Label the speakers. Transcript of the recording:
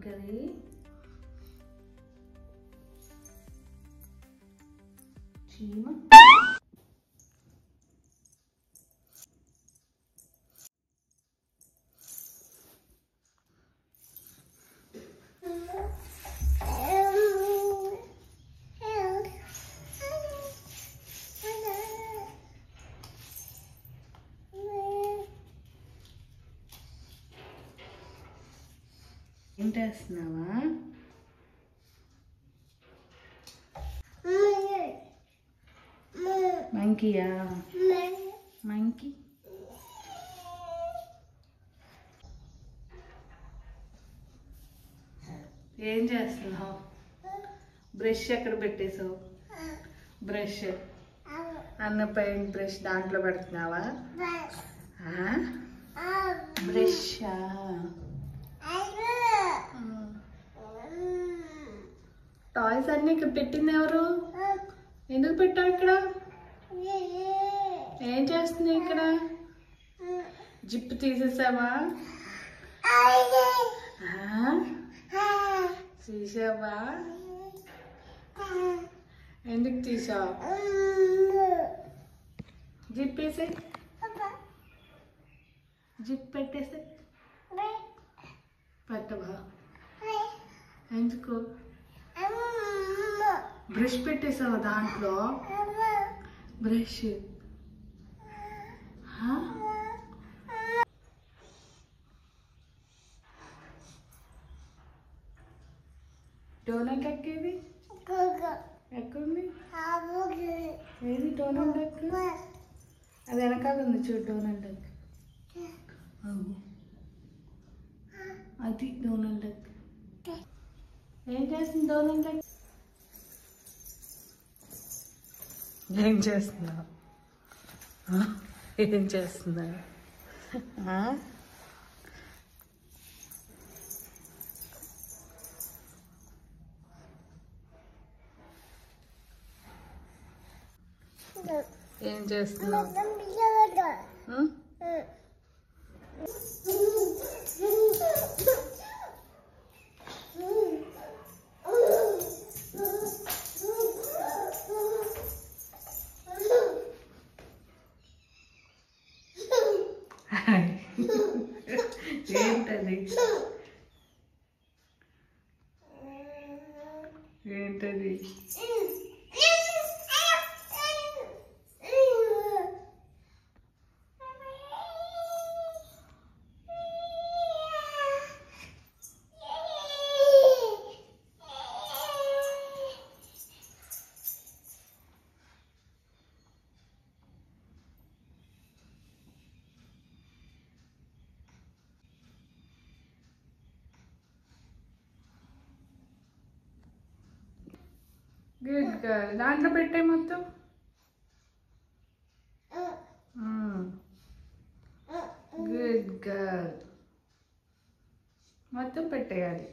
Speaker 1: Curry చీమ ఏం చేస్తున్నావా? మంకీయా? మంకీ ఏం చేస్తున్నావు? బ్రష్ ఎక్కడ పెట్టేసావు? బ్రష్ అన్న పెయింట్ బ్రష్ దాంట్లో పెడుతున్నావా? బ్రషా? టాయ్స్ అన్నీ ఇక్కడ పెట్టింది ఎవరు? ఎందుకు పెట్టావు ఇక్కడ? ఏం చేస్తున్నావు ఇక్కడ? జిప్ తీసేసావా? తీసావా? ఎందుకు తీసావు? జిప్ వేసే, జిప్ పెట్టేసే. పెట్టవా? ఎందుకు? బ్రష్ పెట్టేసావా దాంట్లో? బ్రష్ డోనట్ ఎక్కేది ఎక్కడుంది? ఏది డోనట్ ఎక్? అది వెనకాల ఉంది చూడు. డోనట్ ఎక్ అది. డోనట్ ఎక్ ఏం చేస్తుంది? డోనట్ ఎక్ ఏం చేస్తున్నావు? ఏం చేస్తున్నావు? ఏం చేస్తున్నావు? ఏంటది? ఏంటది? Good girl. దాంట్లో పెట్టే మొత్తం. Good girl. మొత్తం పెట్టేయాలి.